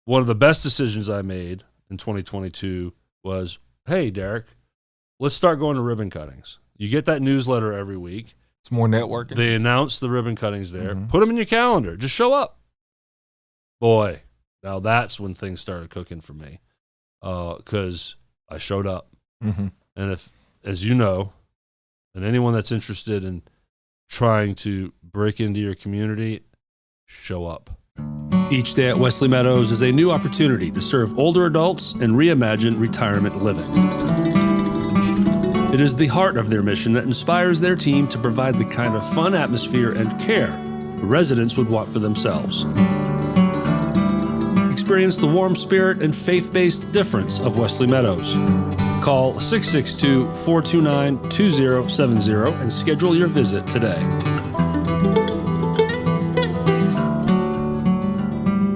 one of the best decisions I made in 2022 was, hey, Derrick, let's start going to ribbon cuttings. You get that newsletter every week. It's more networking. They announce the ribbon cuttings there. Put them in your calendar. Just show up. Boy, now that's when things started cooking for me, because I showed up. And if, as you know, and anyone that's interested in trying to break into your community, show up. Each day at Wesley Meadows is a new opportunity to serve older adults and reimagine retirement living. It is the heart of their mission that inspires their team to provide the kind of fun atmosphere and care residents would want for themselves. Experience the warm spirit and faith-based difference of Wesley Meadows. Call 662-429-2070 and schedule your visit today.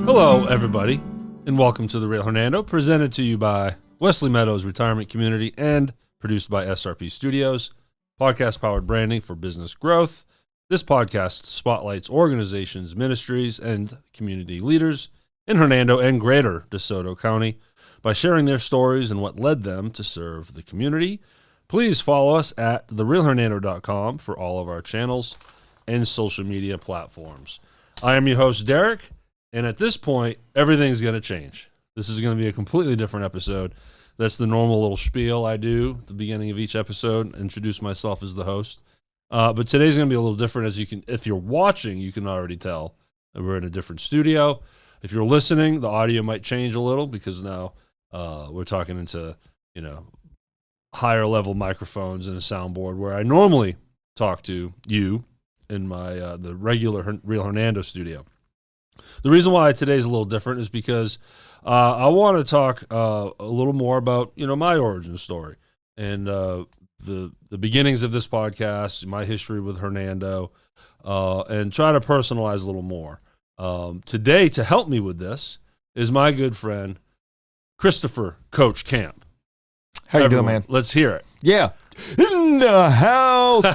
Hello, everybody, and welcome to the Real Hernando, presented to you by Wesley Meadows Retirement Community and produced by SRP Studios, podcast-powered branding for business growth. This podcast spotlights organizations, ministries, and community leaders in Hernando and Greater DeSoto County by sharing their stories and what led them to serve the community. Please follow us at therealhernando.com for all of our channels and social media platforms. I am your host, Derrick, and at this point, everything's going to change. This is going to be a completely different episode. That's the normal little spiel I do at the beginning of each episode, introduce myself as the host. But today's going to be a little different. As you can, if you're watching, you can already tell that we're in a different studio. If you're listening, the audio might change a little because now we're talking into, higher level microphones and a soundboard where I normally talk to you in my the regular Real Hernando studio. The reason why today's a little different is because I want to talk a little more about, my origin story and the beginnings of this podcast, my history with Hernando, and try to personalize a little more. Today, to help me with this, is my good friend, Christopher Coach Camp. How you doing, man? Let's hear it. Yeah. In the house.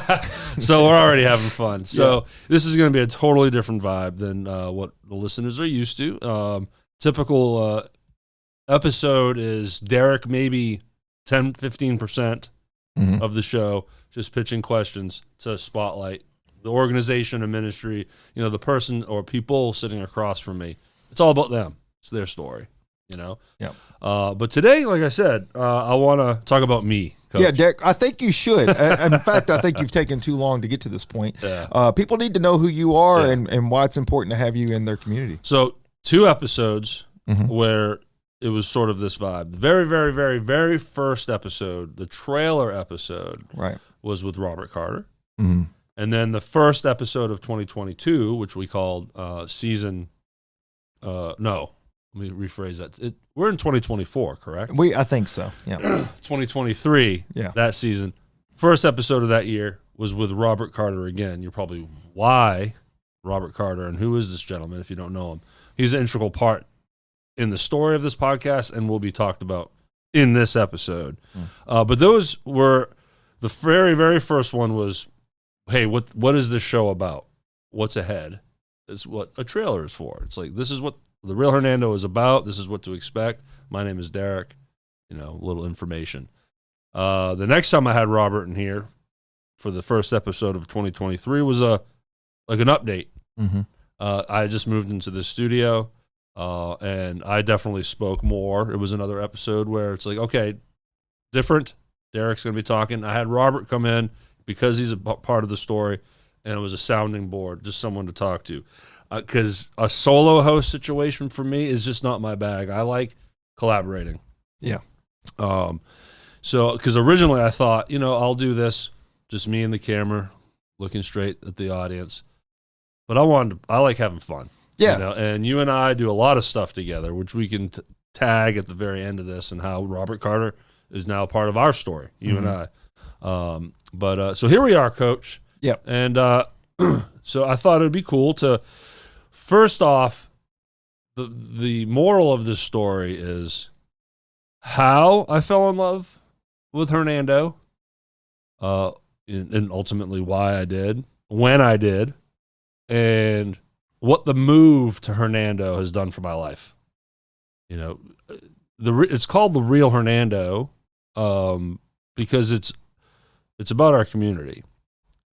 So we're already having fun. So This is going to be a totally different vibe than what the listeners are used to. Typical episode is Derrick maybe 10, 15% of the show, just pitching questions to spotlight the organization and ministry, the person or people sitting across from me. It's all about them. It's their story, Yeah. But today, like I said, I want to talk about me, Coach. Yeah, Derrick, I think you should. In fact, I think you've taken too long to get to this point. Yeah. People need to know who you are and why it's important to have you in their community. So 2 episodes where it was sort of this vibe. The very, very, very, very first episode, the trailer episode, was with Robert Carter. And then the first episode of 2022, which we called season, no, let me rephrase that. We're in 2024, correct? I think so, yeah. 2023, that season. First episode of that year was with Robert Carter again. You're probably, why Robert Carter, and who is this gentleman if you don't know him? He's an integral part in the story of this podcast and will be talked about in this episode. But those were, the very, very first one was, hey, what is this show about? What's ahead? It's what a trailer is for. It's like, this is what the Real Hernando is about. This is what to expect. My name is Derrick. A little information. The next time I had Robert in here for the first episode of 2023 was like an update. I just moved into the studio, and I definitely spoke more. It was another episode where it's like, okay, different. Derrick's going to be talking. I had Robert come in because he's a part of the story, and it was a sounding board, just someone to talk to. Because a solo host situation for me is just not my bag. I like collaborating. Yeah. So, because originally I thought, I'll do this, just me and the camera, looking straight at the audience. But I like having fun. Yeah. And you and I do a lot of stuff together, which we can tag at the very end of this, and how Robert Carter is now part of our story, you and I. But so here we are, Coach. Yeah. And so I thought it'd be cool to, first off, the moral of this story is how I fell in love with Hernando, and ultimately why I did, when I did, and what the move to Hernando has done for my life. you know, it's called the Real Hernando because it's about our community.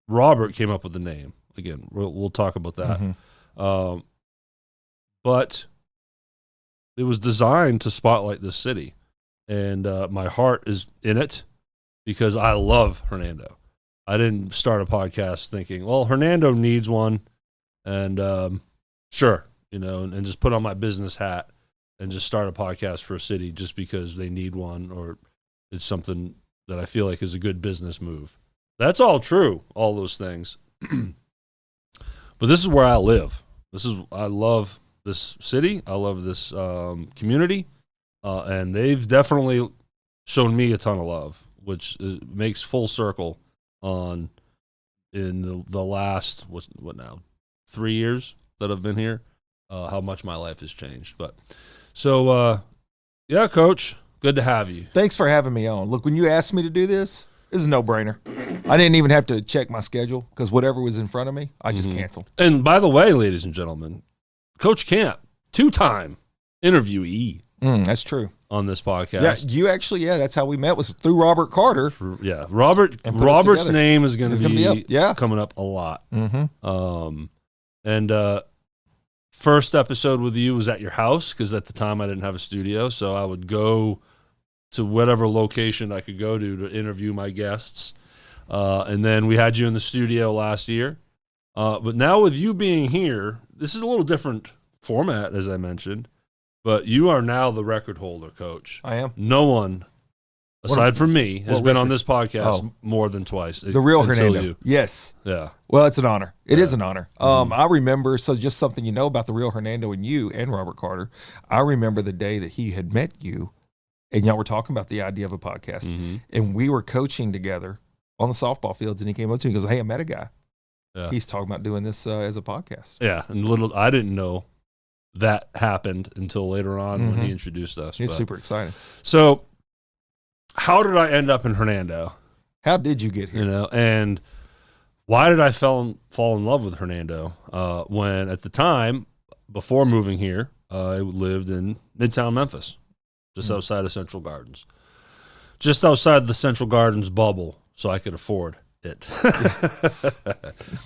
Robert came up with the name. Again, we'll talk about that. Mm-hmm. But it was designed to spotlight this city, and my heart is in it because I love Hernando. I didn't start a podcast thinking, well, Hernando needs one, and sure, and just put on my business hat and just start a podcast for a city just because they need one or it's something that I feel like is a good business move. That's all true, all those things. But this is where I live. I love this city. I love this community. And they've definitely shown me a ton of love, which makes full circle in the last, what now, 3 years that I've been here, how much my life has changed. But so, yeah, Coach, good to have you. Thanks for having me on. Look, when you asked me to do this is a no-brainer. I didn't even have to check my schedule because whatever was in front of me, I just canceled. And by the way, ladies and gentlemen, Coach Camp, 2-time interviewee. That's true. On this podcast. Yeah, that's how we met, was through Robert Carter. Robert's name is going to be up. Coming up a lot. Mm-hmm. And first episode with you was at your house because at the time I didn't have a studio, so I would go to whatever location I could go to interview my guests. And then we had you in the studio last year. But now with you being here, this is a little different format, as I mentioned. But you are now the record holder, Coach. I am. No one, aside from me, has been on this podcast more than twice. The Real Hernando. Yes. Yeah. Well, it's an honor. It is an honor. I remember, so just something you know about the Real Hernando and you and Robert Carter, I remember the day that he had met you and y'all were talking about the idea of a podcast. And we were coaching together on the softball fields, and he came up to me and goes, hey, I met a guy. Yeah. He's talking about doing this as a podcast. Yeah, and I didn't know that happened until later on when he introduced us. He's super excited. So how did I end up in Hernando? How did you get here? And why did I fall in love with Hernando? When at the time, before moving here, I lived in Midtown Memphis, just outside of Central Gardens. Just outside the Central Gardens bubble, so I could afford it.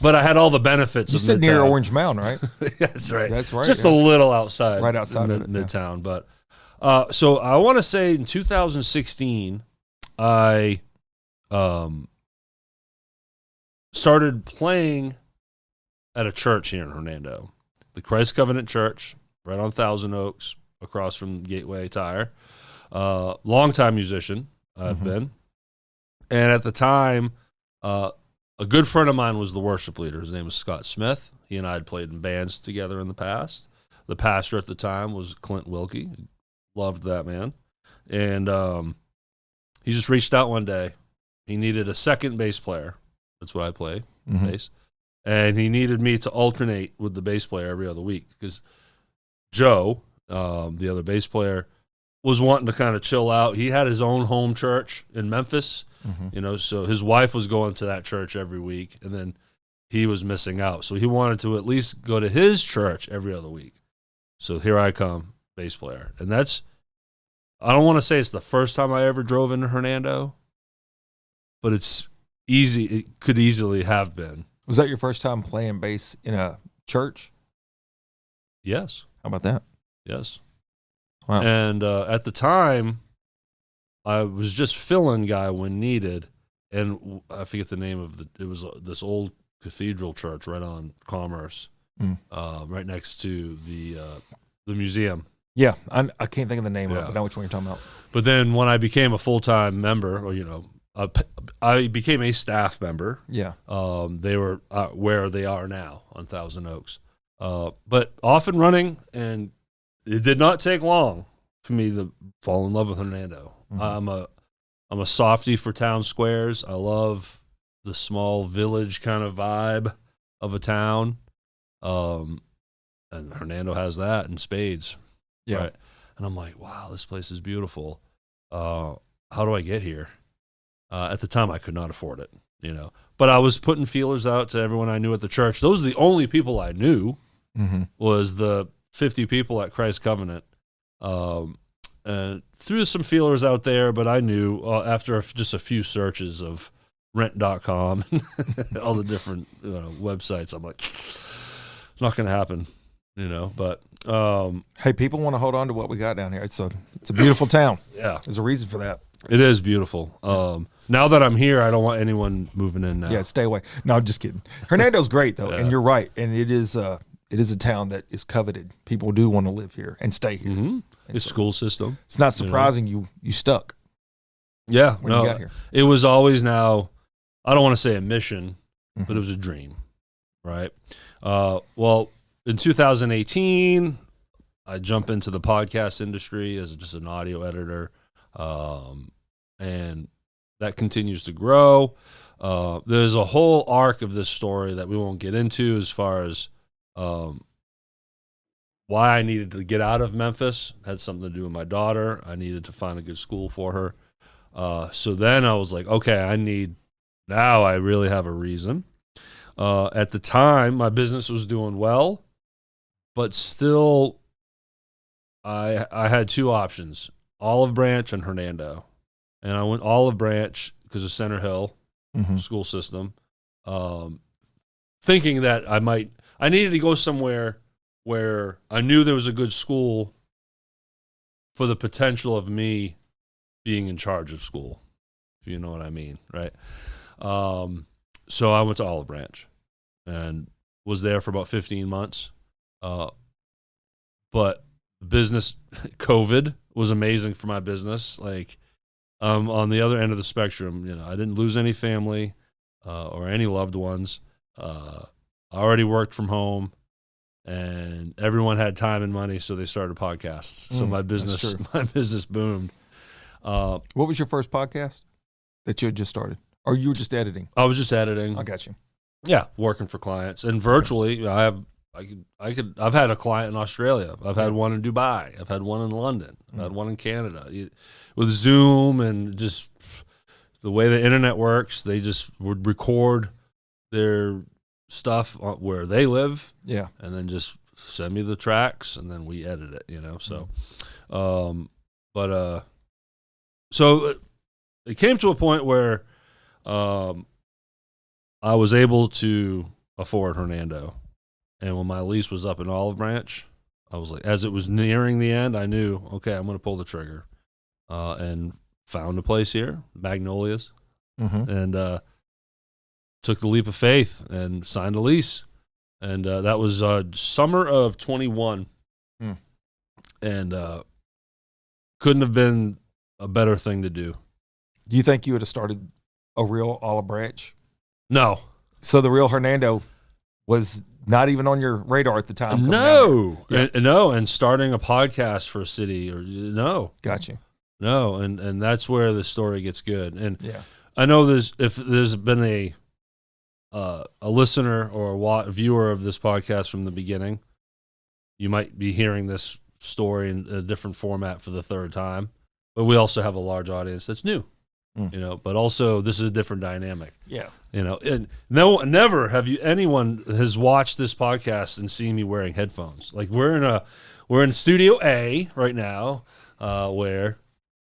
But I had all the benefits of Midtown. You sit near Orange Mound, right? That's right. That's right. Just a little outside. Right outside of Midtown. Yeah. But so I want to say in 2016, I started playing at a church here in Hernando, the Christ Covenant Church, right on Thousand Oaks, across from Gateway Tire. Longtime musician I've been. And at the time, a good friend of mine was the worship leader. His name was Scott Smith. He and I had played in bands together in the past. The pastor at the time was Clint Wilkie. Loved that man. And he just reached out one day. He needed a second bass player. That's what I play, bass. And he needed me to alternate with the bass player every other week because Joe, the other bass player, was wanting to kind of chill out. He had his own home church in Memphis. So his wife was going to that church every week, and then he was missing out. So he wanted to at least go to his church every other week. So here I come, bass player. And I don't want to say it's the first time I ever drove into Hernando, but it's easy. It could easily have been. Was that your first time playing bass in a church? Yes. How about that? Yes. Wow. And at the time, I was just fill-in guy when needed, and I forget the name of it was this old cathedral church right on Commerce, right next to the museum. Yeah, I can't think of the name of it, but I know which one you're talking about. But then when I became a full-time member, or I became a staff member. Yeah. They were where they are now on Thousand Oaks, but off and running, and it did not take long for me to fall in love with Hernando. I'm a softie for town squares. I love the small village kind of vibe of a town. And Hernando has that in spades. Yeah. Right? And I'm like, wow, this place is beautiful. How do I get here? At the time I could not afford it, but I was putting feelers out to everyone I knew at the church. Those are the only people I knew was the 50 people at Christ Covenant. And threw some feelers out there, but I knew after just a few searches of rent.com, all the different websites, I'm like, it's not going to happen, but hey, people want to hold on to what we got down here. It's a beautiful town. Yeah. There's a reason for that. It is beautiful. Now that I'm here, I don't want anyone moving in now. Yeah, stay away. No, I'm just kidding. Hernando's great though, and you're right. And it is a town that is coveted. People do want to live here and stay here. Mm-hmm. It's school system. It's not surprising you stuck. Yeah, when you got here. It was always now. I don't want to say a mission, but it was a dream, right? Well, in 2018, I jumped into the podcast industry as just an audio editor, and that continues to grow. There's a whole arc of this story that we won't get into as far as why I needed to get out of Memphis. It had something to do with my daughter. I needed to find a good school for her. So then I was like, okay, now I really have a reason. At the time, my business was doing well, but still I had two options, Olive Branch and Hernando. And I went Olive Branch because of Center Hill school system, thinking that I needed to go somewhere where I knew there was a good school for the potential of me being in charge of school, if you know what I mean, right? So I went to Olive Branch and was there for about 15 months. But business, COVID was amazing for my business. Like, on the other end of the spectrum, I didn't lose any family or any loved ones. I already worked from home, and everyone had time and money, so they started podcasts. So my business boomed. What was your first podcast that you had just started, or you were just editing? I was just editing. I got you. Yeah, working for clients and virtually. I've had a client in Australia. I've had one in Dubai. I've had one in London. I've had one in Canada. With Zoom and just the way the internet works, they just would record their stuff where they live. Yeah. And then just send me the tracks and then we edit it, So, so it came to a point where I was able to afford Hernando. And when my lease was up in Olive Branch, I was like, as it was nearing the end, I knew, okay, I'm going to pull the trigger. And found a place here, Magnolias, and took the leap of faith and signed a lease. And that was summer of 21. And couldn't have been a better thing to do. Do you think you would have started a real Olive Branch? No. So the Real Hernando was not even on your radar at the time? No. And starting a podcast for a city, no. Gotcha. No, and that's where the story gets good. And I know if there's been a listener or a viewer of this podcast from the beginning, you might be hearing this story in a different format for the third time. But we also have a large audience that's new, but also this is a different dynamic. Yeah. And never have anyone has watched this podcast and seen me wearing headphones. Like we're in Studio A right now, where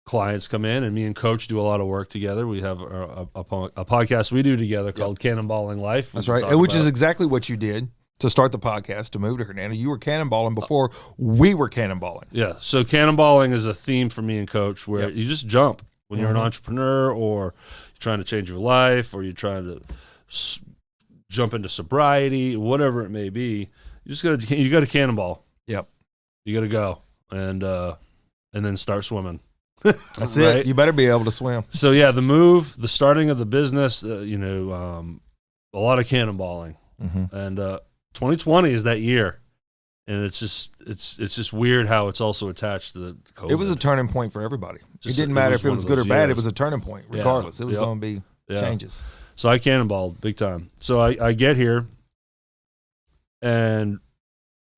clients come in and me and Coach do a lot of work together. We have a podcast we do together called Cannonballing Life. That's right. Which is exactly what you did to start the podcast, to move to Hernando. You were cannonballing before we were cannonballing. Yeah. So cannonballing is a theme for me and Coach where you just jump when you're an entrepreneur or you're trying to change your life or you're trying to jump into sobriety, whatever it may be. You got to cannonball. Yep. You got to go and then start swimming. That's right? It. You better be able to swim. So the starting of the business, a lot of cannonballing, and 2020 is that year, and it's just weird how it's also attached to the COVID. It was a turning point for everybody. It didn't matter if it was good or bad. It was a turning point, regardless. It was going to be changes. So I cannonballed big time. So I get here, and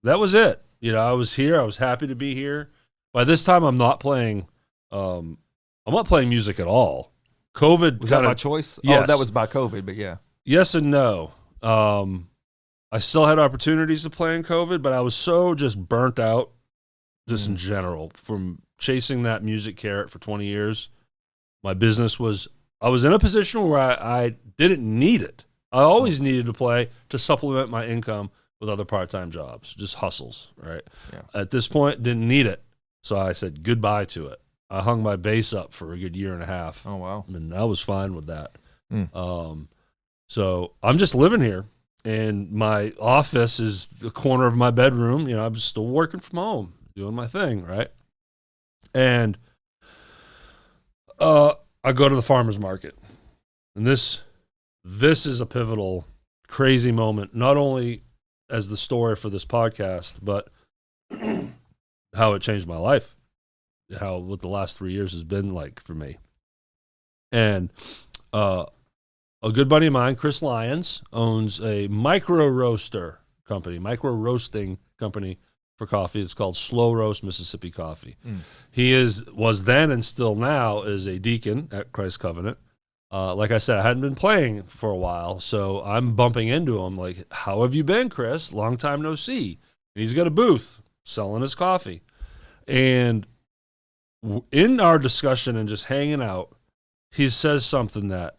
that was it. I was here. I was happy to be here. By this time, I'm not playing music at all. COVID was that by choice? Yes. Oh, that was by COVID, but yeah. Yes and no. I still had opportunities to play in COVID, but I was so just burnt out, just in general. From chasing that music carrot for 20 years, my business I was in a position where I didn't need it. I always needed to play to supplement my income with other part-time jobs, just hustles, right? Yeah. At this point, didn't need it. So I said goodbye to it. I hung my bass up for a good year and a half. Oh, wow. And I was fine with that. So I'm just living here, and my office is the corner of my bedroom. You know, I'm still working from home, doing my thing, right? And I go to the farmer's market, and this is a pivotal, crazy moment, not only as the story for this podcast, but how it changed my life, what the last 3 years has been like for me. And a good buddy of mine, Chris Lyons, owns a micro roasting company for coffee. It's called Slow Roast Mississippi Coffee. He was then and still now is a deacon at Christ Covenant. Like I said, I hadn't been playing for a while, so I'm bumping into him like, how have you been, Chris? Long time no see. And he's got a booth selling his coffee. And in our discussion and just hanging out, he says something that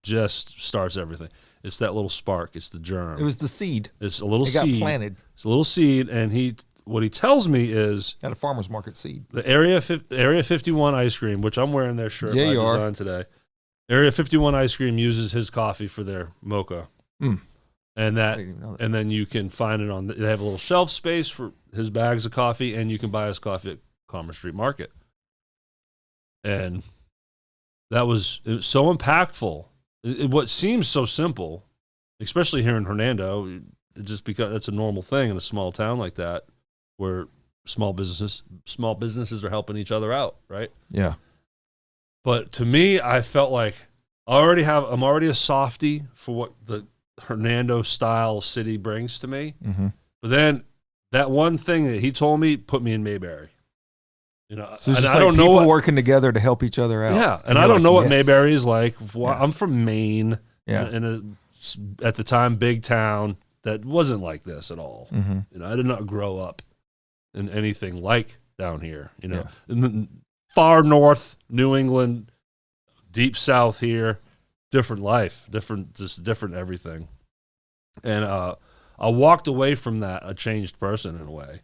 just starts everything. It's that little spark. It's the germ. It was the seed. It's a little it seed. It got planted. It's a little seed, and what he tells me is at a farmer's market seed. The Area 51 ice cream, which I'm wearing their shirt by design today. Area 51 ice cream uses his coffee for their mocha. And that, and then you can find it they have a little shelf space for his bags of coffee, and you can buy his coffee at Commerce Street Market. And it was so impactful. What seems so simple, especially here in Hernando, just because that's a normal thing in a small town like that, where small businesses are helping each other out, right? Yeah. But to me, I felt like I'm already a softie for what the Hernando style city brings to me. But then that one thing that he told me put me in Mayberry. You know, so and I don't know people working together to help each other out. Yeah, and I don't know what Mayberry is like. I'm from Maine, in at the time big town that wasn't like this at all. You know, I did not grow up in anything like down here. You know, in the far north, New England, deep south here, different life, different everything. And I walked away from that a changed person in a way.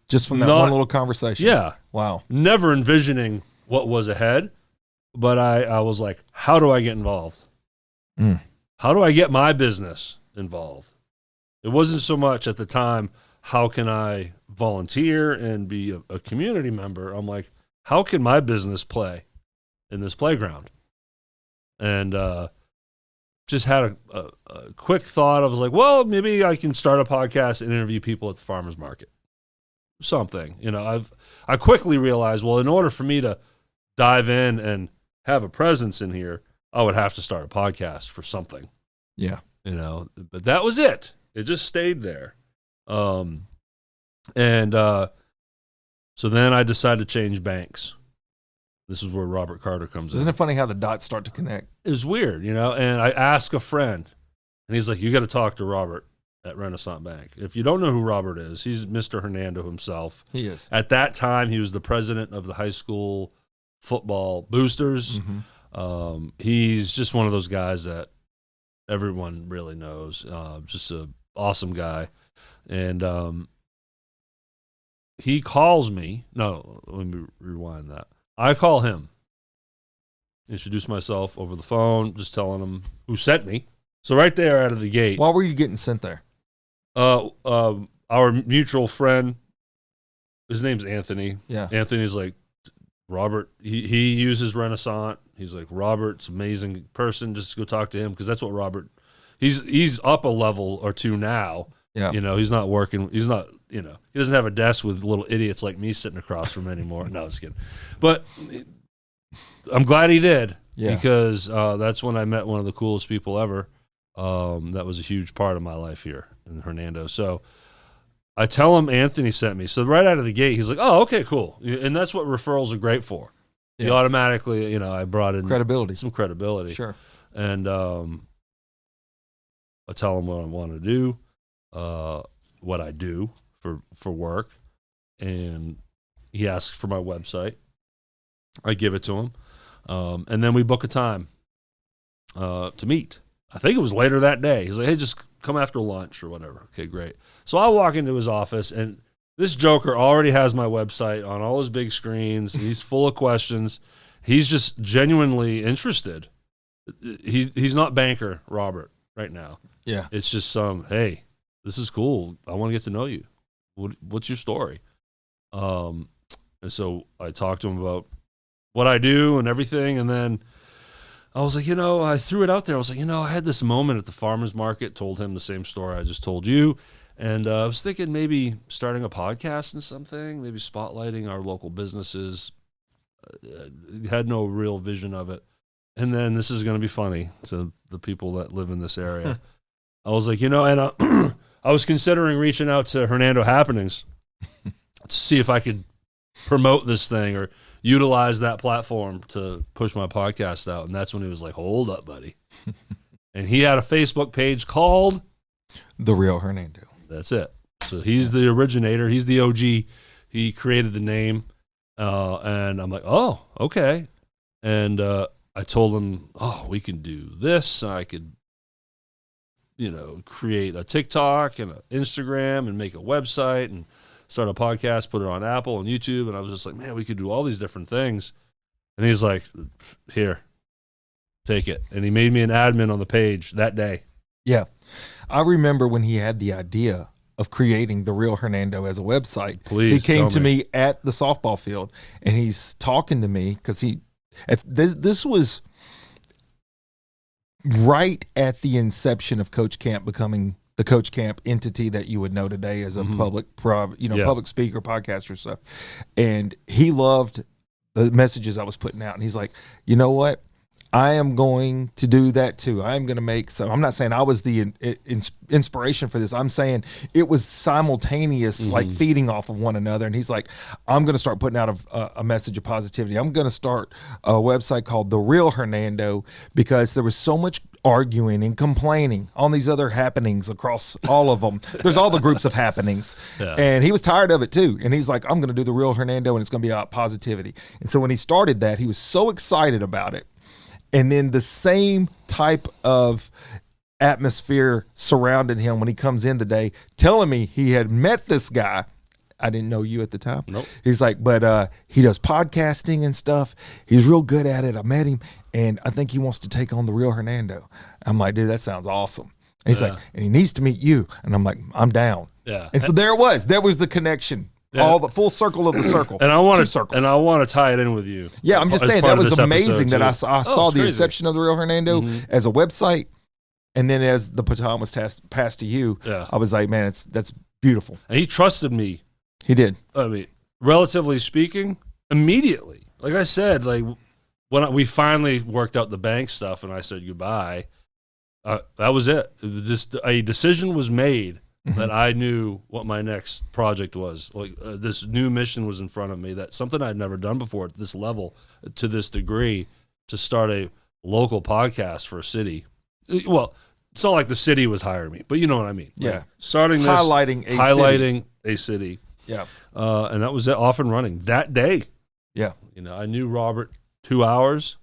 Just from that one little conversation. Yeah. Wow. Never envisioning what was ahead, but I was like, how do I get involved? How do I get my business involved? It wasn't so much at the time, how can I volunteer and be a community member? I'm like, how can my business play in this playground? And just had a quick thought. I was like, well, maybe I can start a podcast and interview people at the farmer's market. Something, you know, I quickly realized, well, in order for me to dive in and have a presence in here, I would have to start a podcast for something. Yeah. You know, but that was it. It just stayed there. So then I decided to change banks. This is where Robert Carter comes in. Isn't it funny how the dots start to connect? It was weird, you know, and I asked a friend, and he's like, you got to talk to Robert at Renaissance Bank. If you don't know who Robert is, he's Mr. Hernando himself. He is. At that time, he was the president of the high school football boosters. He's just one of those guys that everyone really knows. Just an awesome guy. And he calls me. No, let me rewind that. I call him. Introduce myself over the phone, just telling him who sent me. So right there out of the gate. Why were you getting sent there? Our mutual friend, his name's Anthony. Yeah. Anthony's like, Robert, he uses Renaissance. He's like, Robert's an amazing person. Just go talk to him, because that's what Robert, he's up a level or two now. Yeah. You know, he's not working. He's not, you know, he doesn't have a desk with little idiots like me sitting across from him anymore. No, I was kidding. But I'm glad he did, because that's when I met one of the coolest people ever. That was a huge part of my life here in Hernando. So I tell him Anthony sent me. So right out of the gate, he's like, oh, okay, cool. And that's what referrals are great for. Yeah. You automatically, you know, I brought in some credibility. Sure. And I tell him what I want to do, what I do for work. and he asks for my website. I give it to him, and then we book a time to meet. I think it was later that day. He's like, hey, just come after lunch or whatever. Okay, great. So I walk into his office, and this joker already has my website on all his big screens. He's full of questions. He's just genuinely interested. He's not banker Robert right now. Yeah. It's just hey, this is cool. I want to get to know you. What's your story? And so I talked to him about what I do and everything, and then I was like, I threw it out there. I was like, I had this moment at the farmer's market, told him the same story I just told you, and I was thinking maybe starting a podcast and something, maybe spotlighting our local businesses. Had no real vision of it. And then this is going to be funny to the people that live in this area. I was like, and I was considering reaching out to Hernando Happenings to see if I could promote this thing or utilize that platform to push my podcast out. And that's when he was like, hold up, buddy. And he had a Facebook page called The Real Hernando. That's it. So he's the originator. He's the OG. He created the name. And I'm like, oh, okay. And I told him, we can do this. I could, create a TikTok and an Instagram and make a website and start a podcast, put it on Apple and YouTube. And I was just like, man, we could do all these different things. And he's like, here, take it. And he made me an admin on the page that day. Yeah. I remember when he had the idea of creating The Real Hernando as a website. Please, he came to me at the softball field, and he's talking to me because this was right at the inception of Coach Camp becoming the Coach Camp entity that you would know today as a public speaker, podcaster stuff. And he loved the messages I was putting out. And he's like, you know what? I am going to do that too. I am going to make I'm not saying I was the inspiration for this. I'm saying it was simultaneous, like feeding off of one another. And he's like, I'm going to start putting out a message of positivity. I'm going to start a website called The Real Hernando because there was so much arguing and complaining on these other happenings across all of them. There's all the groups of happenings. Yeah. And he was tired of it too. And he's like, I'm going to do The Real Hernando and it's going to be about positivity. And so when he started that, he was so excited about it. And then the same type of atmosphere surrounded him when he comes in today, telling me he had met this guy. I didn't know you at the time. Nope. He's like, but he does podcasting and stuff. He's real good at it. I met him, and I think he wants to take on The Real Hernando. I'm like, dude, that sounds awesome. And he's like, and he needs to meet you. And I'm like, I'm down. Yeah. And so there it was. There was the connection. Yeah. All the full circle of the circle. And I want to tie it in with you. Yeah, I'm just saying that was amazing that I saw the inception of The Real Hernando as a website, and then as the baton was passed to you, I was like, man, that's beautiful. And he trusted me. He did. I mean, relatively speaking, immediately. Like I said, like when we finally worked out the bank stuff and I said goodbye, that was it. A decision was made. That I knew what my next project was. Like this new mission was in front of me, that something I'd never done before at this level, to this degree, to start a local podcast for a city. Well, it's not like the city was hiring me, but you know what I mean. Yeah. Like starting this, highlighting a city. Yeah. And that was it, off and running that day. Yeah. I knew Robert 2 hours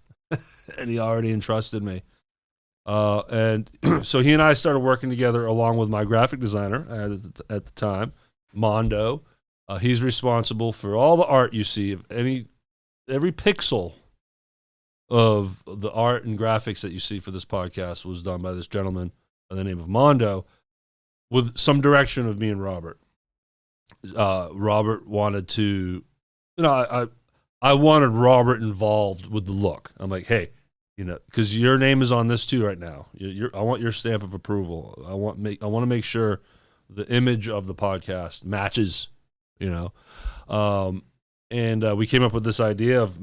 and he already entrusted me. And so he and I started working together along with my graphic designer at the time, Mondo. He's responsible for all the art you see of every pixel of the art and graphics that you see for this podcast was done by this gentleman by the name of Mondo, with some direction of me and Robert. Robert wanted to, I wanted Robert involved with the look. I'm like, hey, because your name is on this too right now. I want your stamp of approval. I want to make sure the image of the podcast matches. And we came up with this idea of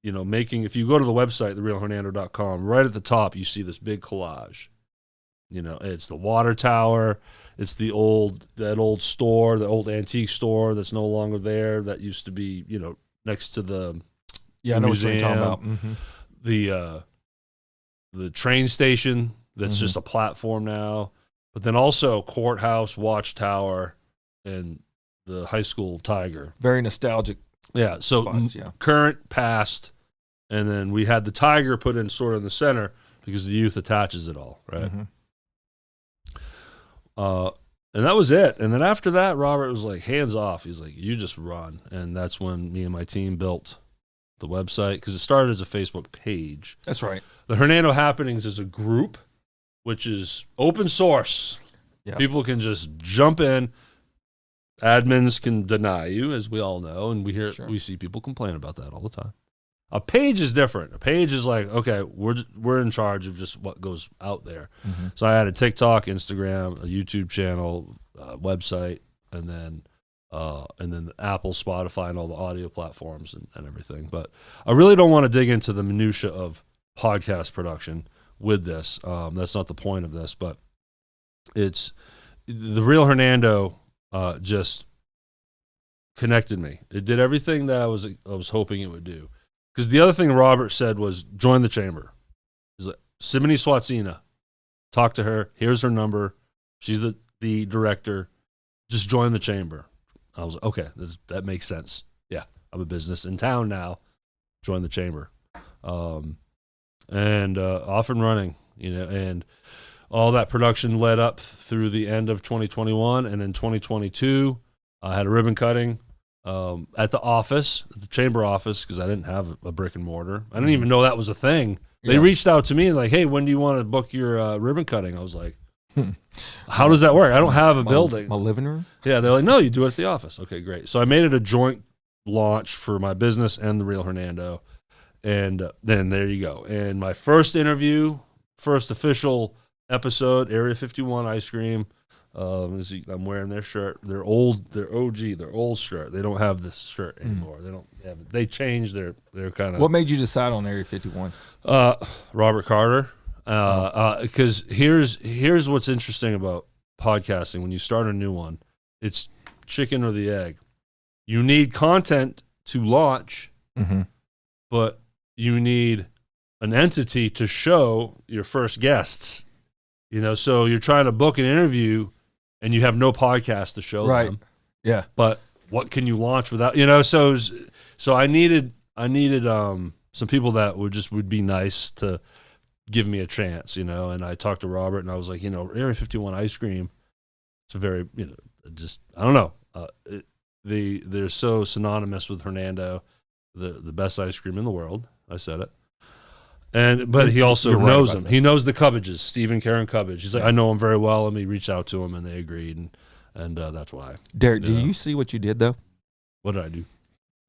making. If you go to the website, therealhernando.com, right at the top you see this big collage. It's the water tower. It's that old store, the old antique store that's no longer there. That used to be next to the I know museum. What you're talking about. The train station that's just a platform now, but then also courthouse, watchtower, and the high school Tiger. Very nostalgic. Yeah. So spots, yeah. Current, past, and then we had the Tiger put in sort of in the center because the youth attaches it all, right? And that was it. And then after that, Robert was like, hands off. He's like, you just run. And that's when me and my team built the website, because it started as a Facebook page. That's right. The Hernando Happenings is a group, which is open source. Yeah. People can just jump in. Admins can deny you, as we all know, and we see people complain about that all the time. A page is different. A page is like, okay, we're in charge of just what goes out there. So I had a TikTok, Instagram, a YouTube channel, website, and then Apple, Spotify, and all the audio platforms and everything. But I really don't want to dig into the minutia of podcast production with this. That's not the point of this, but it's the Real Hernando just connected me. It did everything that I was hoping it would do. Because the other thing Robert said was join the chamber. He's like, Simone Swatsina, talk to her. Here's her number. She's the director. Just join the chamber. I was like, okay, that makes sense. Yeah, I'm a business in town now. Join the chamber. And off and running, and all that production led up through the end of 2021. And in 2022, I had a ribbon cutting at the chamber office, because I didn't have a brick and mortar. I didn't even know that was a thing. They reached out to me and like, hey, when do you want to book your ribbon cutting? I was like, how does that work? I don't have a building. My living room? Yeah, they're like, no, you do it at the office. Okay, great. So I made it a joint launch for my business and the Real Hernando. And then there you go. And my first interview, first official episode, Area 51 Ice Cream. I'm wearing their shirt. They're old. They're OG. Their old shirt. They don't have this shirt anymore. They changed their kind of. What made you decide on Area 51? Robert Carter. Because here's what's interesting about podcasting. When you start a new one, it's chicken or the egg. You need content to launch, but you need an entity to show your first guests. So you're trying to book an interview and you have no podcast to show them. Yeah. But what can you launch without, so I needed some people that would be nice to give me a chance, and I talked to Robert and I was like, Area 51 Ice Cream, it's a very, I don't know. They're so synonymous with Hernando, the best ice cream in the world. I said it. But he also knows them. He knows the Cubbages, Steve and Karen Cubbage. He's like, I know them very well. Let me reach out to them, and they agreed, and that's why. Derrick, do you see what you did, though? What did I do?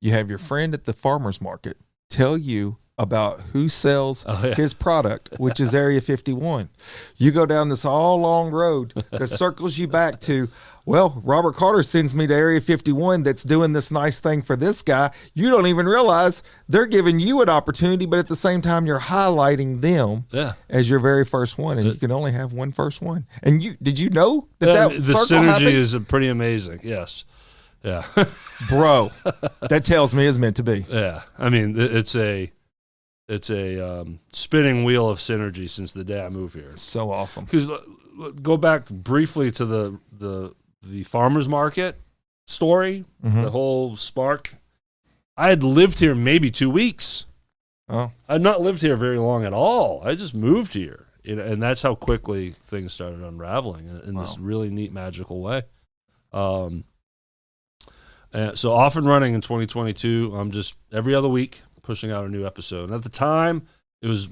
You have your friend at the farmer's market tell you about who sells his product, which is Area 51. You go down this all long road that circles you back to, well, Robert Carter sends me to Area 51 that's doing this nice thing for this guy. You don't even realize they're giving you an opportunity, but at the same time, you're highlighting them as your very first one, and you can only have one first one. And did you know that the synergy happened? is pretty amazing? Yes. Yeah. Bro, that tells me it's meant to be. Yeah. I mean, it's a spinning wheel of synergy since the day I moved here. So awesome. Because go back briefly to the farmer's market story, the whole spark. I had lived here maybe 2 weeks. Oh, I had not lived here very long at all. I just moved here, and that's how quickly things started unraveling in this really neat, magical way. So off and running in 2022. I'm just every other week pushing out a new episode. And at the time, it was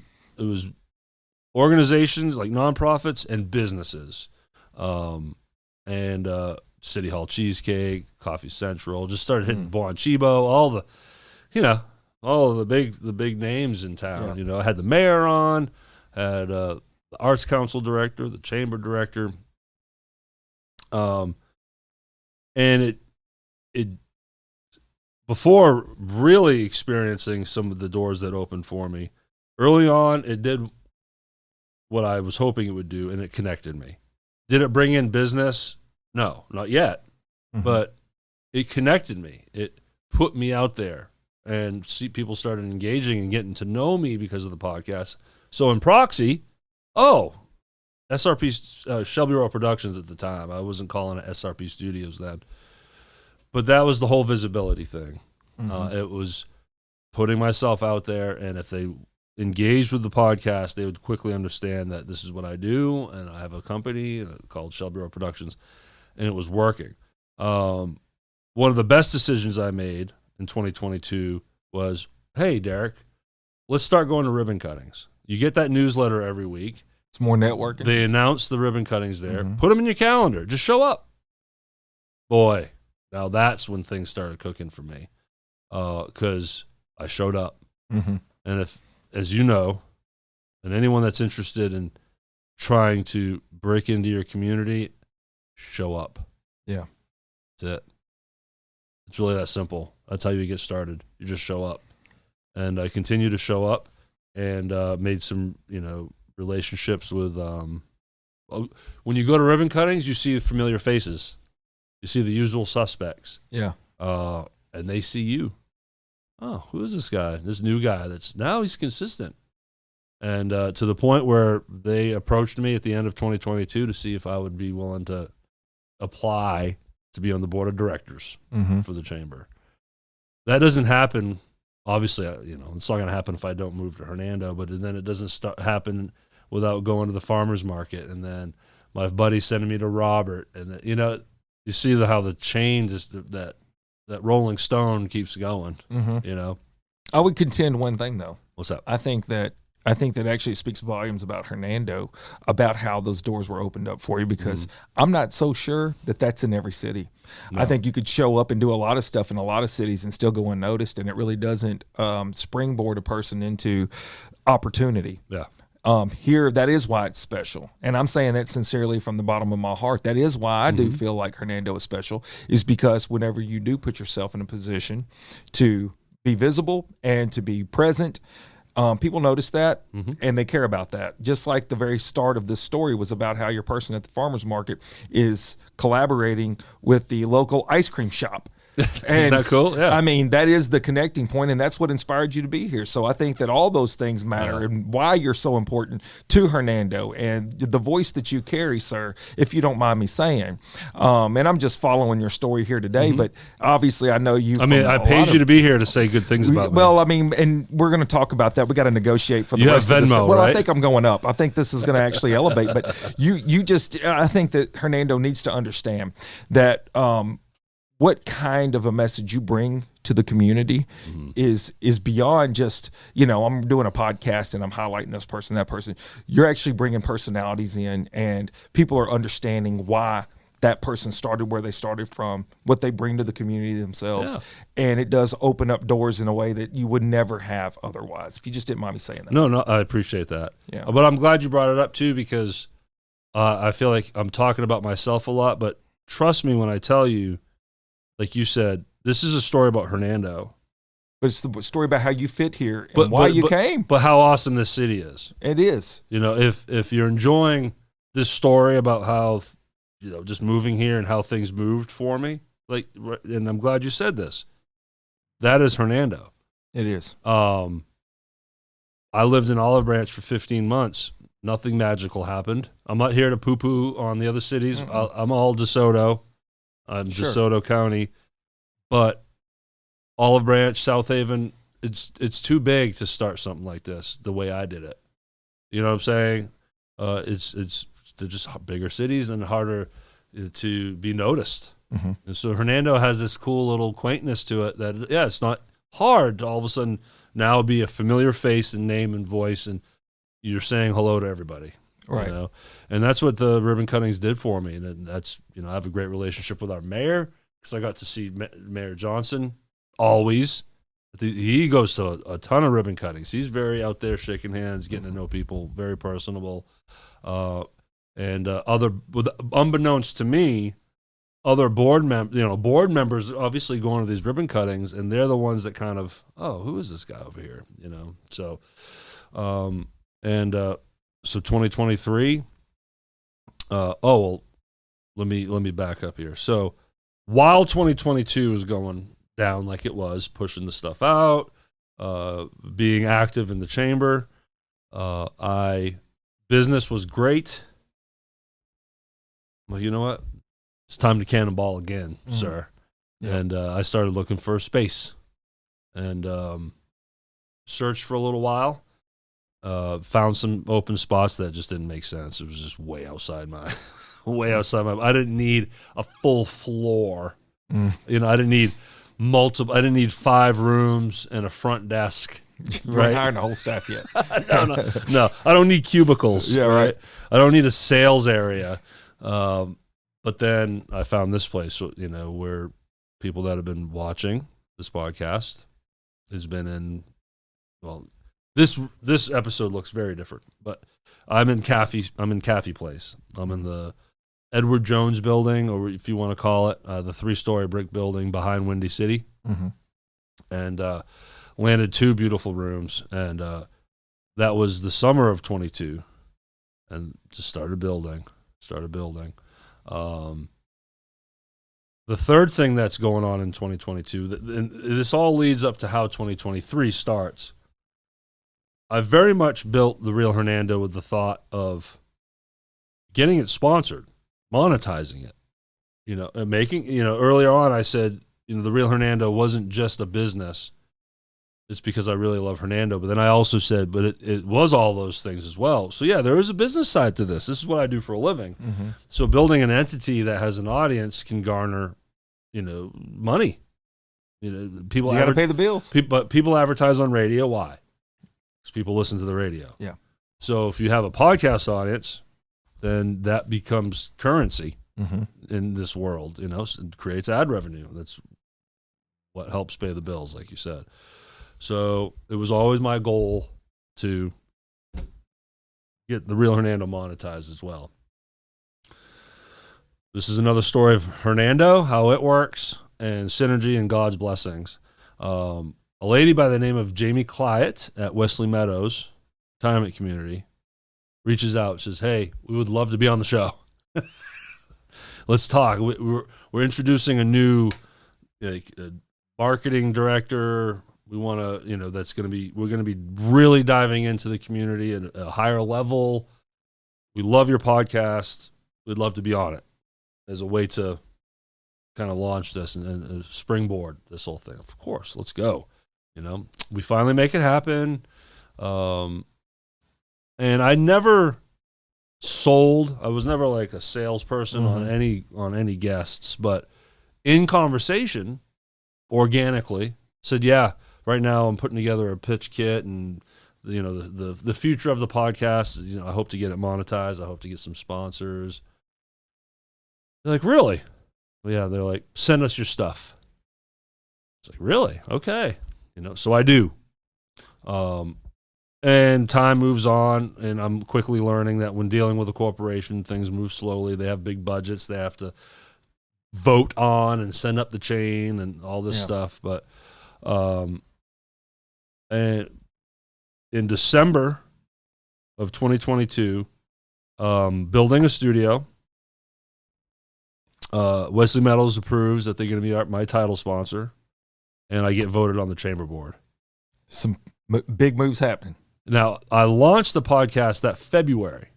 organizations like nonprofits and businesses. And City Hall Cheesecake, Coffee Central, just started hitting Bon Chibo, all of the big names in town. Yeah. I had the mayor on, had the Arts Council director, the chamber director, and it before really experiencing some of the doors that opened for me early on, it did what I was hoping it would do, and it connected me. Did it bring in business? No, not yet. But it connected me. It put me out there, and people started engaging and getting to know me because of the podcast. So in proxy, SRP Shelby Royal Productions at the time. I wasn't calling it SRP Studios then. But that was the whole visibility thing. Mm-hmm. It was putting myself out there, and if they engaged with the podcast, they would quickly understand that this is what I do, and I have a company called Shelby Road Productions, and it was working. One of the best decisions I made in 2022 was, hey, Derrick, let's start going to ribbon cuttings. You get that newsletter every week. It's more networking. They announce the ribbon cuttings there. Mm-hmm. Put them in your calendar. Just show up. Boy, now that's when things started cooking for me, because I showed up. Mm-hmm. And if, as you know, and anyone that's interested in trying to break into your community, show up. Yeah. That's it. It's really that simple. That's how you get started. You just show up. And I continue to show up, and made some, relationships with, when you go to ribbon cuttings, you see familiar faces. You see the usual suspects. Yeah. And they see you. Oh, who is this guy? This new guy now he's consistent. And to the point where they approached me at the end of 2022 to see if I would be willing to apply to be on the board of directors for the chamber. That doesn't happen. Obviously, it's not going to happen if I don't move to Hernando, but then it doesn't happen without going to the farmer's market. And then my buddy sending me to Robert. And, you see how the chain is that rolling stone keeps going, I would contend one thing, though. What's that? I think that actually speaks volumes about Hernando, about how those doors were opened up for you, because I'm not so sure that that's in every city. No. I think you could show up and do a lot of stuff in a lot of cities and still go unnoticed, and it really doesn't springboard a person into opportunity. Yeah. Here, that is why it's special. And I'm saying that sincerely from the bottom of my heart. That is why I do feel like Hernando is special, is because whenever you do put yourself in a position to be visible and to be present, people notice that and they care about that. Just like the very start of this story was about how your person at the farmer's market is collaborating with the local ice cream shop. Isn't that cool? Yeah. I mean, that is the connecting point, and that's what inspired you to be here. So I think that all those things matter, and why you're so important to Hernando and the voice that you carry, sir, if you don't mind me saying. And I'm just following your story here today, but obviously I know you. I paid you to be here to say good things about me. Well, I mean, and we're going to talk about that. We got to negotiate for the you rest have of this. Venmo, Well, right? I think I'm going up. I think this is going to actually elevate. But I think that Hernando needs to understand that what kind of a message you bring to the community is beyond just, I'm doing a podcast and I'm highlighting this person, that person. You're actually bringing personalities in, and people are understanding why that person started where they started from, what they bring to the community themselves. Yeah. And it does open up doors in a way that you would never have otherwise, if you just didn't mind me saying that. No, I appreciate that. Yeah. But I'm glad you brought it up too, because I feel like I'm talking about myself a lot, but trust me when I tell you, like you said, this is a story about Hernando. But it's the story about how you fit here and why you came. But how awesome this city is. It is. If you're enjoying this story about how, just moving here and how things moved for me, and I'm glad you said this, that is Hernando. It is. I lived in Olive Branch for 15 months. Nothing magical happened. I'm not here to poo-poo on the other cities. I'm all DeSoto. I'm DeSoto County, but Olive Branch, South Haven, it's too big to start something like this the way I did it. You know what I'm saying? They're just bigger cities and harder to be noticed. And so Hernando has this cool little quaintness to it that, it's not hard to all of a sudden now be a familiar face and name and voice, and you're saying hello to everybody. Right. And that's what the ribbon cuttings did for me. And that's, I have a great relationship with our mayor, because I got to see Mayor Johnson always. He goes to a ton of ribbon cuttings. He's very out there shaking hands, getting to know people, very personable. And unbeknownst to me, other board members obviously going to these ribbon cuttings, and they're the ones that kind of, who is this guy over here? So, so 2023, let me back up here. So while 2022 was going down like it was, pushing the stuff out, being active in the chamber, business was great. Well, you know what? It's time to cannonball again, sir. Yeah. And I started looking for a space and searched for a little while. Found some open spots that just didn't make sense. It was just way outside my I didn't need a full floor. You know, I didn't need multiple. I didn't need 5 rooms and a front desk. You Right? ain't hiring the whole staff yet. No. I don't need cubicles. Yeah, right. I don't need a sales area. But then I found this place, you know, where people that have been watching this podcast has been in. Well, this episode looks very different, but I'm in Caffey Place. I'm in the Edward Jones building, or if you want to call it, the 3-story brick building behind Windy City. Mm-hmm. And landed 2 beautiful rooms, and that was the summer of 22, and just started building. The third thing that's going on in 2022, and this all leads up to how 2023 starts. I very much built the Real Hernando with the thought of getting it sponsored, monetizing it, you know, and making, you know, earlier on I said, you know, the Real Hernando wasn't just a business. It's because I really love Hernando. But then I also said, but it was all those things as well. So yeah, there is a business side to this. This is what I do for a living. Mm-hmm. So building an entity that has an audience can garner, you know, money. You know, people You got to pay the bills. But people advertise on radio. Why? Because people listen to the radio. Yeah. So if you have a podcast audience, then that becomes currency in this world. You know, so it creates ad revenue. That's what helps pay the bills, like you said. So it was always my goal to get the Real Hernando monetized as well. This is another story of Hernando, how it works, and synergy and God's blessings. A lady by the name of Jamie Clyatt at Wesley Meadows retirement community reaches out, says, "Hey, we would love to be on the show. Let's talk. We're introducing a new marketing director. We want to, you know, we're going to be really diving into the community at a higher level. We love your podcast. We'd love to be on it as a way to kind of launch this and springboard this whole thing. Of course, let's go. You know, we finally make it happen. And I never sold. I was never like a salesperson on any guests, but in conversation, organically, said, yeah, right now I'm putting together a pitch kit, and you know, the future of the podcast, you know, I hope to get it monetized. I hope to get some sponsors. They're like, really? Well, yeah, they're like, send us your stuff. It's like, really? Okay. You know, so I do. And time moves on, and I'm quickly learning that when dealing with a corporation, things move slowly. They have big budgets. They have to vote on and send up the chain and all this stuff. But and in December of 2022, building a studio, Wesley Meadows approves that they're going to be my title sponsor, and I get voted on the chamber board. Some big moves happening. Now, I launched the podcast that February.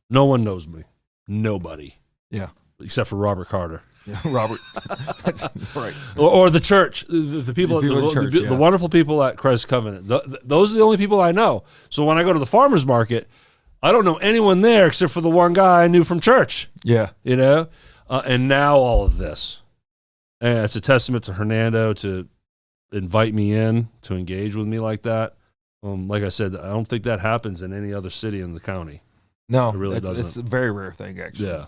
No one knows me. Nobody. Yeah. Except for Robert Carter. Yeah, Robert. That's right. Or the church. The people, the wonderful people at Christ Covenant. Those are the only people I know. So when I go to the farmer's market, I don't know anyone there except for the one guy I knew from church. Yeah. You know? And now all of this. And it's a testament to Hernando to invite me in, to engage with me like that. Like I said, I don't think that happens in any other city in the county. No, it really doesn't. It's a very rare thing, actually. Yeah.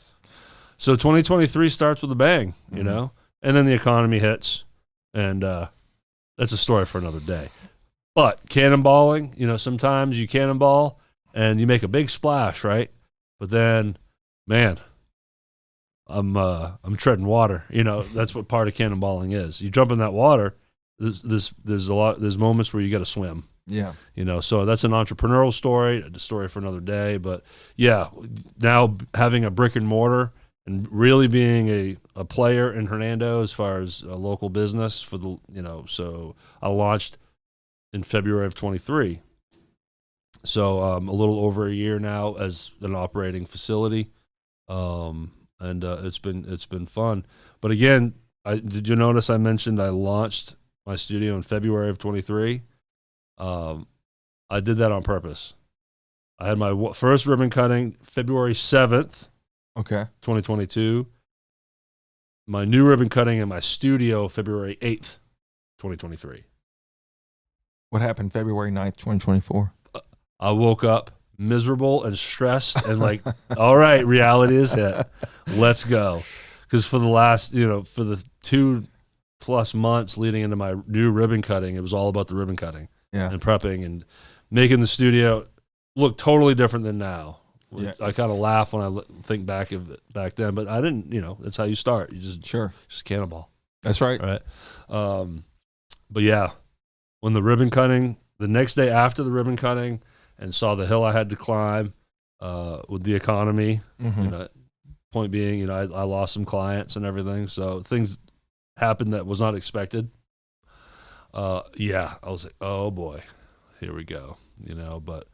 So 2023 starts with a bang, you know, and then the economy hits, and that's a story for another day. But cannonballing, you know, sometimes you cannonball and you make a big splash, right? But then, man, I'm treading water. You know, that's what part of cannonballing is. You jump in that water. There's moments where you got to swim. Yeah. You know, so that's an entrepreneurial story, a story for another day. But yeah, now having a brick and mortar and really being a player in Hernando as far as a local business for the, you know, so I launched in February of 23. So a little over a year now as an operating facility. And it's been fun. But again, did you notice I mentioned I launched my studio in February of 23? I did that on purpose. I had my first ribbon cutting February 7th, 2022. My new ribbon cutting in my studio February 8th, 2023. What happened February 9th, 2024? I woke up miserable and stressed and like, all right, reality is hit. Let's go. Because for the last, for the 2+ months leading into my new ribbon cutting, it was all about the ribbon cutting and prepping and making the studio look totally different than now. Yeah, I kind of laugh when I think back of it back then, but I didn't, that's how you start. You just cannonball. That's right. Right. But yeah, when the ribbon cutting, the next day after the ribbon cutting and saw the hill I had to climb with the economy, point being, I lost some clients and everything. So things happened that was not expected. I was like, oh boy, here we go, but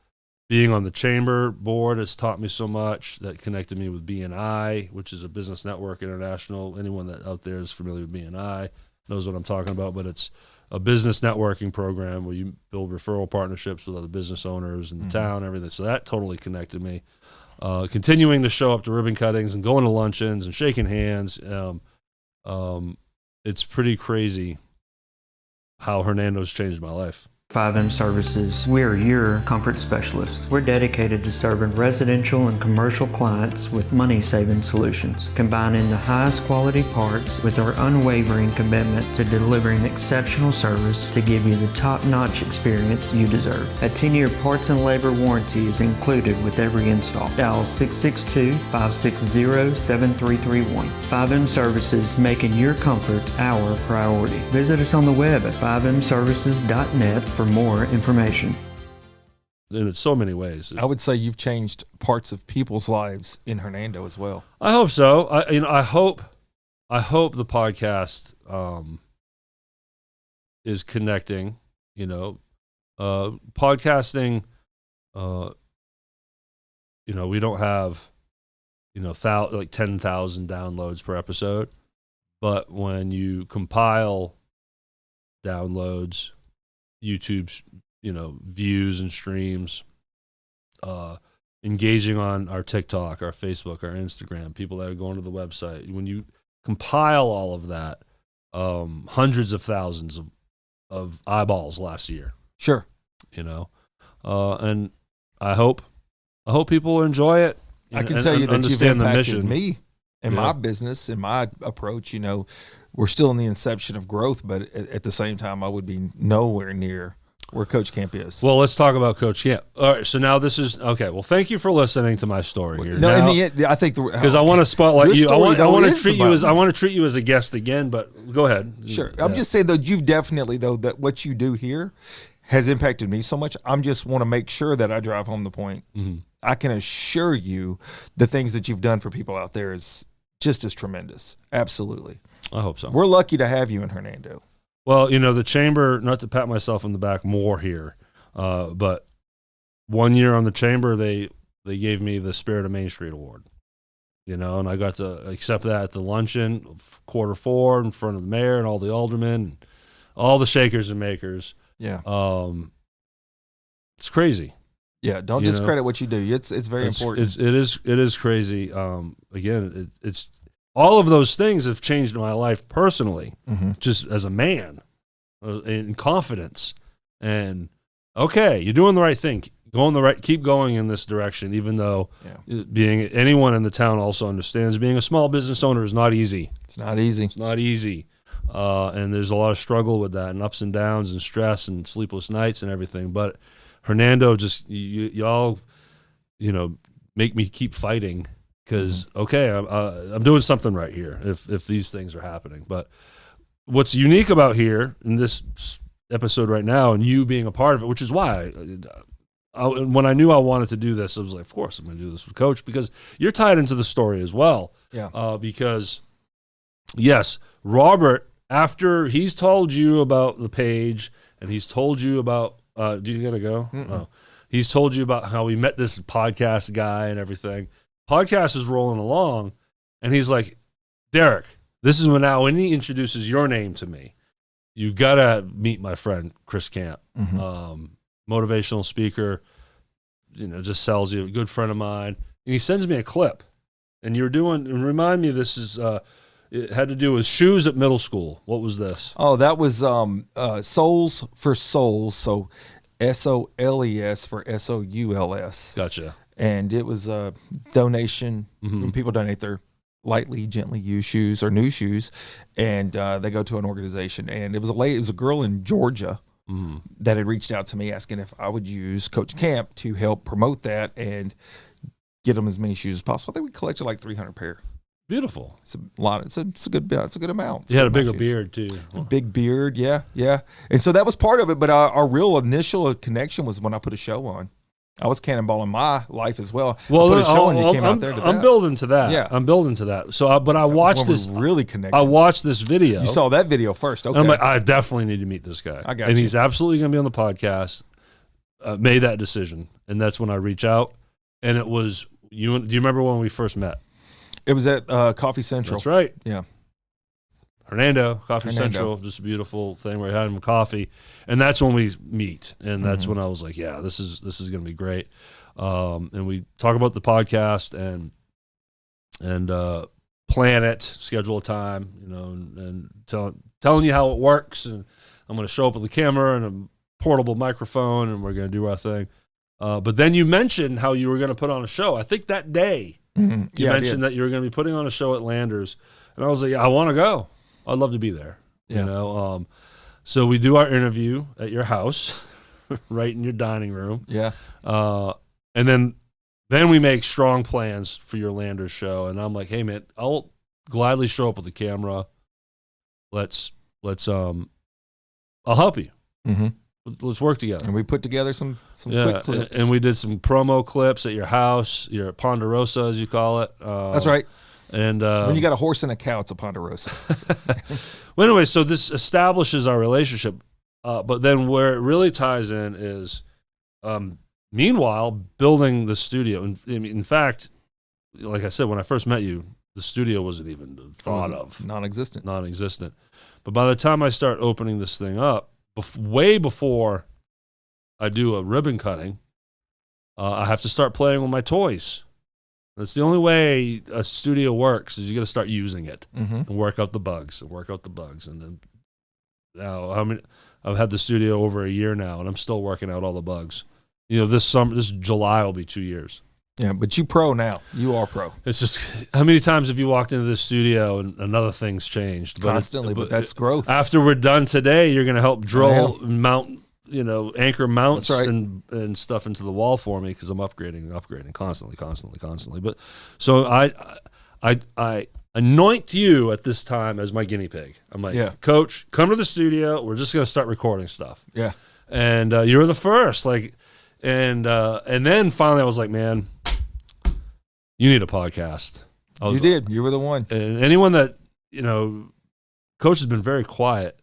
being on the chamber board has taught me so much. That connected me with BNI, which is a business network international. Anyone that out there is familiar with BNI knows what I'm talking about, but it's a business networking program where you build referral partnerships with other business owners in the town, everything. So that totally connected me. Continuing to show up to ribbon cuttings and going to luncheons and shaking hands. It's pretty crazy how Hernando's changed my life. 5M Services, we're your comfort specialist. We're dedicated to serving residential and commercial clients with money-saving solutions, combining the highest quality parts with our unwavering commitment to delivering exceptional service to give you the top-notch experience you deserve. A 10-year parts and labor warranty is included with every install. Dial 662-560-7331. 5M Services, making your comfort our priority. Visit us on the web at 5mservices.net for more information. In so many ways. I would say you've changed parts of people's lives in Hernando as well. I hope so. I hope the podcast is connecting. Podcasting. We don't have like 10,000 downloads per episode, but when you compile downloads, YouTube's, views and streams, engaging on our TikTok, our Facebook, our Instagram, people that are going to the website. When you compile all of that, hundreds of thousands of eyeballs last year. Sure. And I hope people enjoy it. I can tell you that you've impacted me and my business and my approach. We're still in the inception of growth, but at the same time, I would be nowhere near where Coach Camp is. Well, let's talk about Coach Camp. All right, so now this is okay. Well, thank you for listening to my story here. No, in the end, I think because I want to spotlight you. I want to treat you as a guest again. But go ahead. Sure. I'm just saying though, you've definitely that what you do here has impacted me so much. I'm just want to make sure that I drive home the point. Mm-hmm. I can assure you, the things that you've done for people out there is just as tremendous. Absolutely. I hope so. We're lucky to have you in Hernando. Well, the chamber, not to pat myself on the back more here, but 1 year on the chamber, they gave me the Spirit of Main Street Award, and I got to accept that at the luncheon, Q4, in front of the mayor and all the aldermen, and all the shakers and makers. Yeah. It's crazy. Yeah. Don't discredit what you do. It's very important. It is crazy. Again, it's all of those things have changed my life personally, just as a man, in confidence. And okay, you're doing the right thing. Keep going in this direction, even though being anyone in the town also understands being a small business owner is not easy. It's not easy. And there's a lot of struggle with that and ups and downs and stress and sleepless nights and everything. But Hernando, just y'all, make me keep fighting. Because I'm doing something right here if these things are happening. But what's unique about here in this episode right now, and you being a part of it, which is why when I knew I wanted to do this, I was like, of course I'm going to do this with Coach, because you're tied into the story as well. Yeah. Because yes, Robert, after he's told you about the page and he's told you about, do you got to go? Oh, he's told you about how we met this podcast guy and everything. Podcast is rolling along, and he's like, Derrick, this is when he introduces your name to me, you gotta meet my friend Chris Camp, motivational speaker. Just sells you. A good friend of mine, and he sends me a clip. And and remind me, this is it had to do with shoes at middle school. What was this? Oh, that was Soles for Souls. So SOLES for SOULS. Gotcha. And it was a donation when people donate their lightly, gently used shoes or new shoes, and they go to an organization. And it was a girl in Georgia that had reached out to me asking if I would use Coach Camp to help promote that and get them as many shoes as possible. I think we collected like 300 pair. Beautiful. It's a lot. It's a good amount. You had a bigger beard too. Big beard, yeah. And so that was part of it. But our real initial connection was when I put a show on. I was cannonballing my life as well. Well, I put a show on, you came out there to I'm that. building to that. Yeah. I'm building to that. So, but I watched this. Really connected. I watched this video. You saw that video first. Okay. I'm like, I definitely need to meet this guy. I got and you. he's absolutely going to be on the podcast. Made that decision, and that's when I reach out. And it was you. Do you remember when we first met? It was at Coffee Central. That's right. Yeah. Coffee Central, just a beautiful thing where we had him coffee, and that's when we meet, and that's when I was like, yeah, this is going to be great. And we talk about the podcast and plan it, schedule a time, and telling you how it works, and I'm going to show up with a camera and a portable microphone, and we're going to do our thing. But then you mentioned how you were going to put on a show. I think that day you mentioned that you were going to be putting on a show at Landers, and I was like, yeah, I want to go. I'd love to be there. Yeah. So we do our interview at your house, right in your dining room. Yeah. And then we make strong plans for your Landers show. And I'm like, hey man, I'll gladly show up with the camera. I'll help you. Mm-hmm. Let's work together. And we put together some quick clips. And we did some promo clips at your house, your Ponderosa, as you call it. That's right. And when you got a horse and a cow, it's a Ponderosa. Well, anyway, so this establishes our relationship. But then where it really ties in is, meanwhile, building the studio. In fact, like I said, when I first met you, the studio wasn't even thought of. Non-existent. But by the time I start opening this thing up, way before I do a ribbon cutting, I have to start playing with my toys. That's the only way a studio works is you got to start using it and work out the bugs. And then now I've had the studio over a year now, and I'm still working out all the bugs. This July will be 2 years. Yeah, but you pro now. You are pro. It's just, how many times have you walked into this studio and another thing's changed? Constantly, but that's growth. After we're done today, you're going to help drill, mount, anchor mounts and stuff into the wall for me because I'm upgrading constantly. But so I anoint you at this time as my guinea pig. I'm like, Coach, come to the studio. We're just going to start recording stuff. Yeah. And you're the first. And then finally I was like, man, you need a podcast. You did. You were the one. And anyone that, Coach has been very quiet,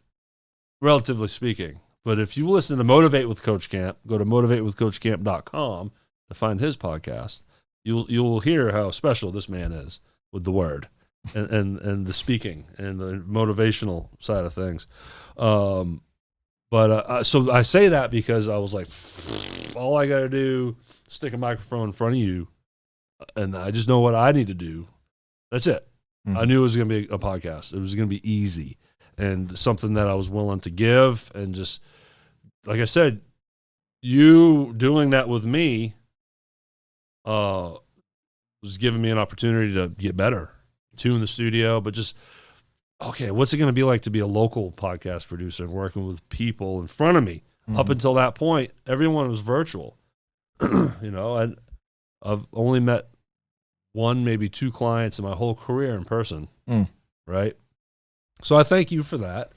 relatively speaking. But if you listen to Motivate with Coach Camp, go to motivatewithcoachcamp.com to find his podcast. You'll hear how special this man is with the word and the speaking and the motivational side of things. So I say that because I was like, all I got to do is stick a microphone in front of you, and I just know what I need to do. That's it. I knew it was going to be a podcast. It was going to be easy and something that I was willing to give. And just, like I said, you doing that with me was giving me an opportunity to get better, tune the studio, but just, okay, what's it going to be like to be a local podcast producer and working with people in front of me? Up until that point, everyone was virtual. And I've only met one, maybe two clients in my whole career in person, right? So I thank you for that.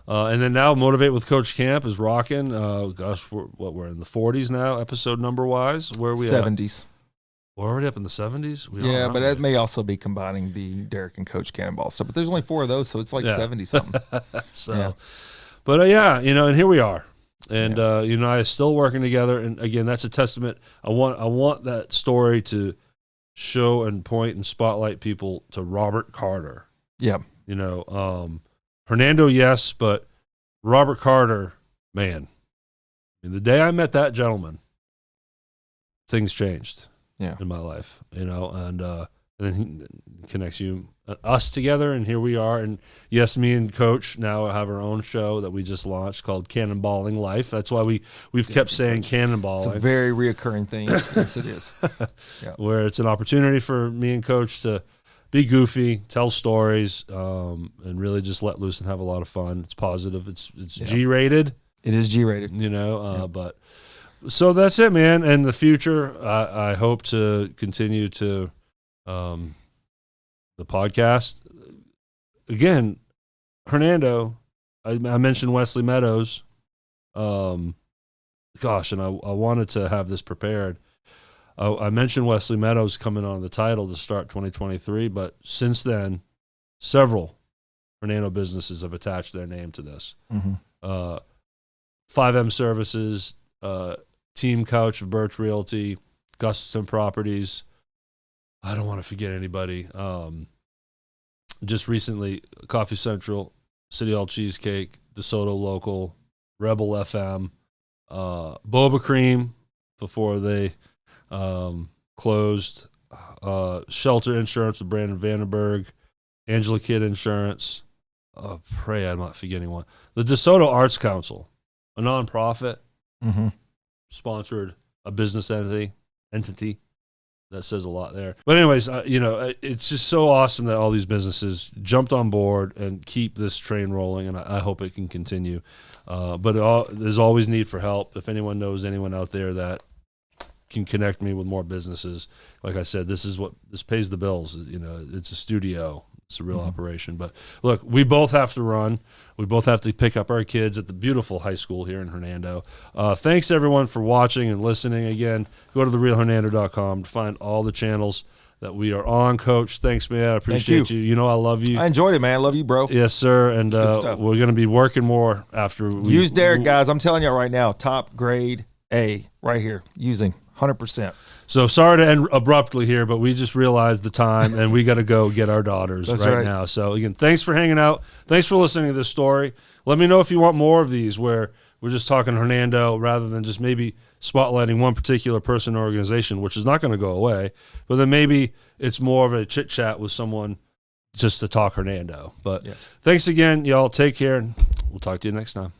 And then now Motivate with Coach Camp is rocking. Gosh, we're in the 40s now, episode number-wise. Where are we 70s. We're already up in the 70s? Yeah, but that may also be combining the Derrick and Coach Cannonball stuff. But there's only 4 of those, so it's like 70-something. But and here we are. And you and I are still working together. And again, that's a testament. I want that story to show and point and spotlight people to Robert Carter. Yeah. You know, Hernando, yes, but Robert Carter, man. I mean, the day I met that gentleman, things changed in my life, you know, and then he connects us together, and here we are. And yes, me and Coach now have our own show that we just launched called Cannonballing Life. That's why we've kept saying cannonballing. It's a very reoccurring thing. Yes, it is. Yeah. Where it's an opportunity for me and Coach to be goofy, tell stories, and really just let loose and have a lot of fun. It's positive. It's G-rated. It is G-rated. You know, but so that's it, man. And the future, I hope to continue to the podcast. Again, Hernando, I mentioned Wesley Meadows. And I wanted to have this prepared. I mentioned Wesley Meadows coming on the title to start 2023, but since then, several Hernando businesses have attached their name to this. 5M Services, Team Couch of Birch Realty, Gustafson Properties. I don't want to forget anybody. Just recently, Coffee Central, City Hall Cheesecake, DeSoto Local, Rebel FM, Boba Cream before they closed, Shelter Insurance with Brandon Vandenberg, Angela Kidd Insurance. Pray I'm not forgetting one. The DeSoto Arts Council, a nonprofit, sponsored a business entity. That says a lot there. But anyways, it's just so awesome that all these businesses jumped on board and keep this train rolling, and I hope it can continue. But there's always need for help. If anyone knows anyone out there that can connect me with more businesses, like I said, this pays the bills. You know, it's a studio. It's a real operation. But look, we both have to run. We both have to pick up our kids at the beautiful high school here in Hernando. Thanks, everyone, for watching and listening. Again, go to therealhernando.com to find all the channels that we are on. Coach, thanks, man. I appreciate you. You know I love you. I enjoyed it, man. I love you, bro. Yes, sir. And we're going to be working more after we use Derrick, guys. I'm telling you right now, top grade A right here, using 100%. So sorry to end abruptly here, but we just realized the time, and we got to go get our daughters right now. So, again, thanks for hanging out. Thanks for listening to this story. Let me know if you want more of these where we're just talking Hernando rather than just maybe spotlighting one particular person or organization, which is not going to go away. But then maybe it's more of a chit-chat with someone just to talk Hernando. But thanks again, y'all. Take care, and we'll talk to you next time.